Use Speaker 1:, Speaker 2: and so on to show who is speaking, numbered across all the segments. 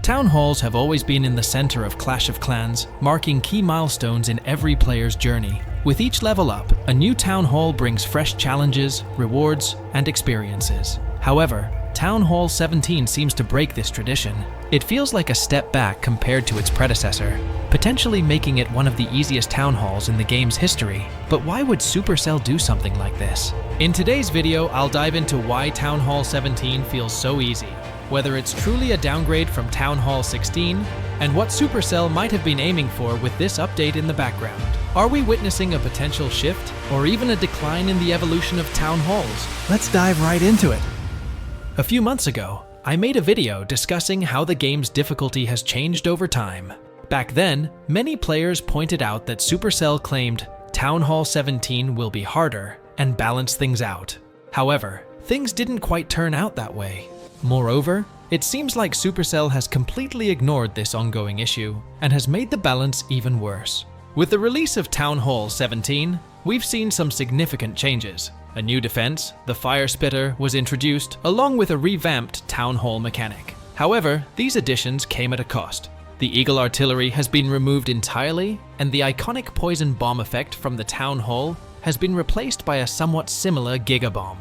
Speaker 1: Town halls have always been in the center of Clash of Clans, marking key milestones in every player's journey. With each level up, a new town hall brings fresh challenges, rewards, and experiences. However, Town Hall 17 seems to break this tradition. It feels like a step back compared to its predecessor, potentially making it one of the easiest town halls in the game's history. But why would Supercell do something like this? In today's video, I'll dive into why Town Hall 17 feels so easy, whether it's truly a downgrade from Town Hall 16, and what Supercell might have been aiming for with this update in the background. Are we witnessing a potential shift, or even a decline in the evolution of town halls? Let's dive right into it. A few months ago, I made a video discussing how the game's difficulty has changed over time. Back then, many players pointed out that Supercell claimed Town Hall 17 will be harder and balance things out. However, things didn't quite turn out that way. Moreover, it seems like Supercell has completely ignored this ongoing issue and has made the balance even worse. With the release of Town Hall 17, we've seen some significant changes. A new defense, the Fire Spitter, was introduced, along with a revamped Town Hall mechanic. However, these additions came at a cost. The Eagle Artillery has been removed entirely, and the iconic Poison Bomb effect from the Town Hall has been replaced by a somewhat similar Giga Bomb.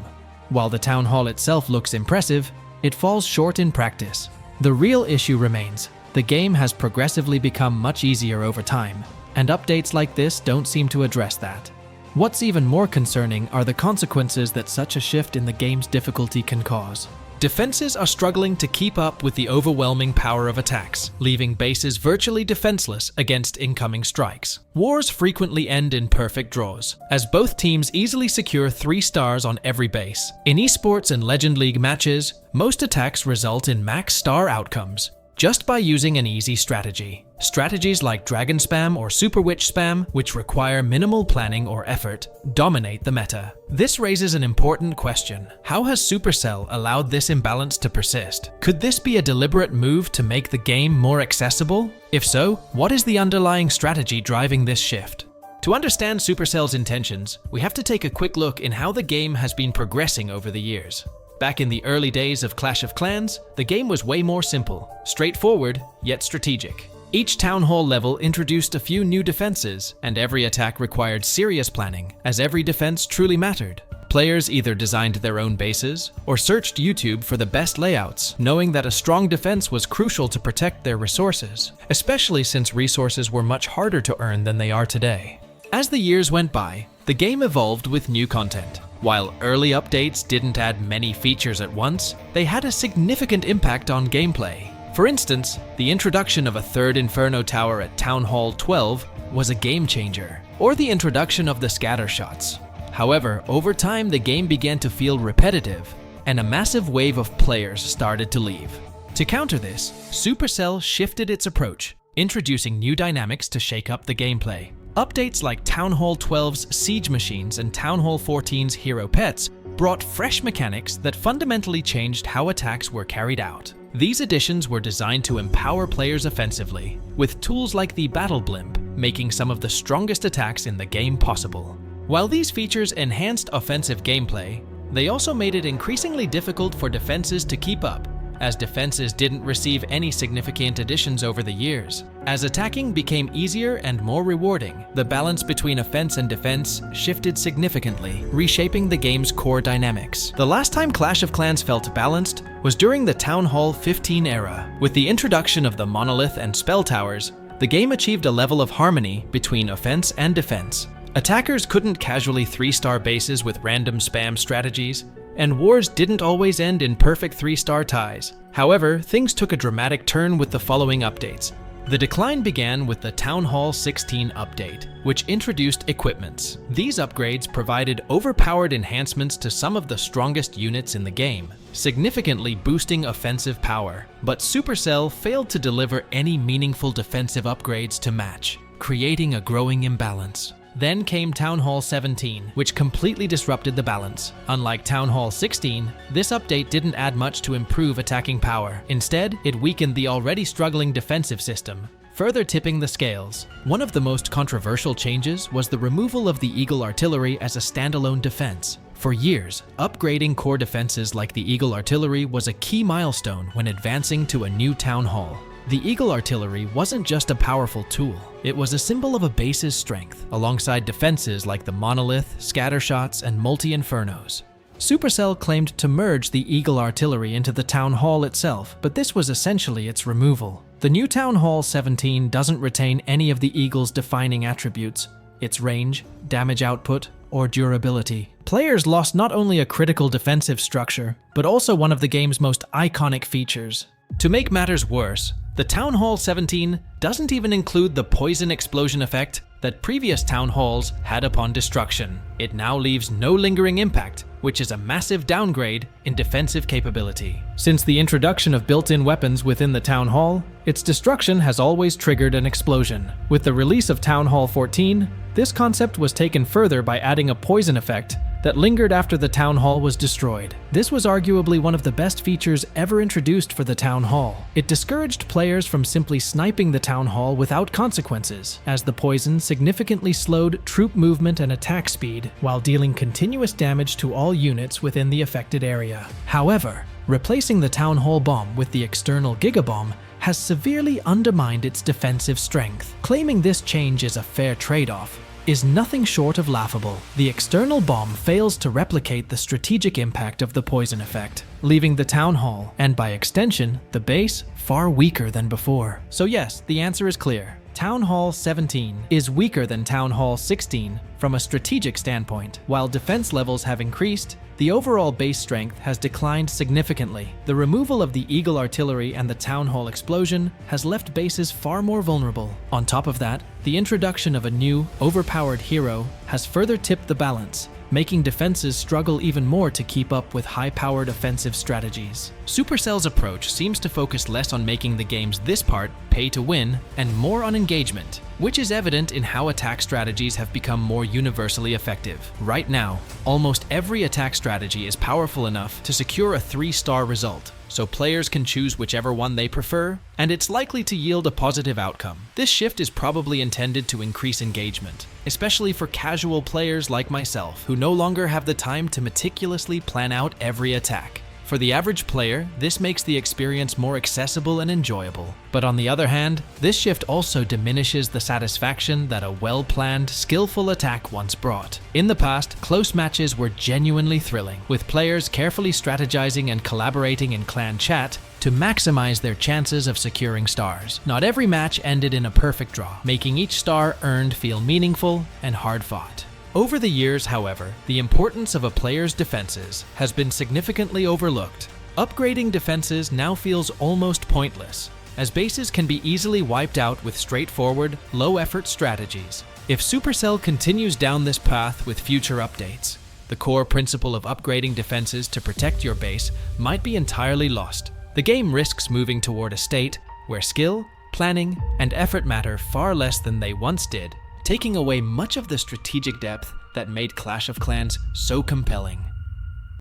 Speaker 1: While the Town Hall itself looks impressive, it falls short in practice. The real issue remains. The game has progressively become much easier over time, and updates like this don't seem to address that. What's even more concerning are the consequences that such a shift in the game's difficulty can cause. Defenses are struggling to keep up with the overwhelming power of attacks, leaving bases virtually defenseless against incoming strikes. Wars frequently end in perfect draws, as both teams easily secure 3 stars on every base. In esports and Legend League matches, most attacks result in max star outcomes, just by using an easy strategy. Strategies like Dragon Spam or Super Witch Spam, which require minimal planning or effort, dominate the meta. This raises an important question. How has Supercell allowed this imbalance to persist? Could this be a deliberate move to make the game more accessible? If so, what is the underlying strategy driving this shift? To understand Supercell's intentions, we have to take a quick look in how the game has been progressing over the years. Back in the early days of Clash of Clans, the game was way more simple, straightforward, yet strategic. Each town hall level introduced a few new defenses, and every attack required serious planning, as every defense truly mattered. Players either designed their own bases, or searched YouTube for the best layouts, knowing that a strong defense was crucial to protect their resources, especially since resources were much harder to earn than they are today. As the years went by, the game evolved with new content. While early updates didn't add many features at once, they had a significant impact on gameplay. For instance, the introduction of a third Inferno Tower at Town Hall 12 was a game changer, or the introduction of the scatter shots. However, over time the game began to feel repetitive, and a massive wave of players started to leave. To counter this, Supercell shifted its approach, introducing new dynamics to shake up the gameplay. Updates like Town Hall 12's Siege Machines and Town Hall 14's Hero Pets brought fresh mechanics that fundamentally changed how attacks were carried out. These additions were designed to empower players offensively, with tools like the Battle Blimp making some of the strongest attacks in the game possible. While these features enhanced offensive gameplay, they also made it increasingly difficult for defenses to keep up, as defenses didn't receive any significant additions over the years. As attacking became easier and more rewarding, the balance between offense and defense shifted significantly, reshaping the game's core dynamics. The last time Clash of Clans felt balanced was during the Town Hall 15 era. With the introduction of the Monolith and Spell Towers, the game achieved a level of harmony between offense and defense. Attackers couldn't casually 3-star bases with random spam strategies, and wars didn't always end in perfect 3-star ties. However, things took a dramatic turn with the following updates. The decline began with the Town Hall 16 update, which introduced equipments. These upgrades provided overpowered enhancements to some of the strongest units in the game, significantly boosting offensive power. But Supercell failed to deliver any meaningful defensive upgrades to match, creating a growing imbalance. Then came Town Hall 17, which completely disrupted the balance. Unlike Town Hall 16, this update didn't add much to improve attacking power. Instead, it weakened the already struggling defensive system, further tipping the scales. One of the most controversial changes was the removal of the Eagle Artillery as a standalone defense. For years, upgrading core defenses like the Eagle Artillery was a key milestone when advancing to a new town hall. The Eagle Artillery wasn't just a powerful tool, it was a symbol of a base's strength, alongside defenses like the Monolith, Scattershots, and Multi-Infernos. Supercell claimed to merge the Eagle Artillery into the Town Hall itself, but this was essentially its removal. The new Town Hall 17 doesn't retain any of the Eagle's defining attributes, its range, damage output, or durability. Players lost not only a critical defensive structure, but also one of the game's most iconic features. To make matters worse, the Town Hall 17 doesn't even include the poison explosion effect that previous Town Halls had upon destruction. It now leaves no lingering impact, which is a massive downgrade in defensive capability. Since the introduction of built-in weapons within the Town Hall, its destruction has always triggered an explosion. With the release of Town Hall 14, this concept was taken further by adding a poison effect that lingered after the Town Hall was destroyed. This was arguably one of the best features ever introduced for the Town Hall. It discouraged players from simply sniping the Town Hall without consequences, as the poison significantly slowed troop movement and attack speed while dealing continuous damage to all units within the affected area. However, replacing the Town Hall bomb with the external Gigabomb has severely undermined its defensive strength. Claiming this change is a fair trade-off is nothing short of laughable. The external bomb fails to replicate the strategic impact of the poison effect, leaving the Town Hall, and by extension, the base, far weaker than before. So yes, the answer is clear. Town Hall 17 is weaker than Town Hall 16 from a strategic standpoint. While defense levels have increased, the overall base strength has declined significantly. The removal of the Eagle Artillery and the Town Hall explosion has left bases far more vulnerable. On top of that, the introduction of a new, overpowered hero has further tipped the balance, making defenses struggle even more to keep up with high-powered offensive strategies. Supercell's approach seems to focus less on making the game's this part pay to win and more on engagement, which is evident in how attack strategies have become more universally effective. Right now, almost every attack strategy is powerful enough to secure a 3-star result, so players can choose whichever one they prefer, and it's likely to yield a positive outcome. This shift is probably intended to increase engagement, especially for casual players like myself, who no longer have the time to meticulously plan out every attack. For the average player, this makes the experience more accessible and enjoyable. But on the other hand, this shift also diminishes the satisfaction that a well-planned, skillful attack once brought. In the past, close matches were genuinely thrilling, with players carefully strategizing and collaborating in clan chat to maximize their chances of securing stars. Not every match ended in a perfect draw, making each star earned feel meaningful and hard-fought. Over the years, however, the importance of a player's defenses has been significantly overlooked. Upgrading defenses now feels almost pointless, as bases can be easily wiped out with straightforward, low-effort strategies. If Supercell continues down this path with future updates, the core principle of upgrading defenses to protect your base might be entirely lost. The game risks moving toward a state where skill, planning, and effort matter far less than they once did, taking away much of the strategic depth that made Clash of Clans so compelling.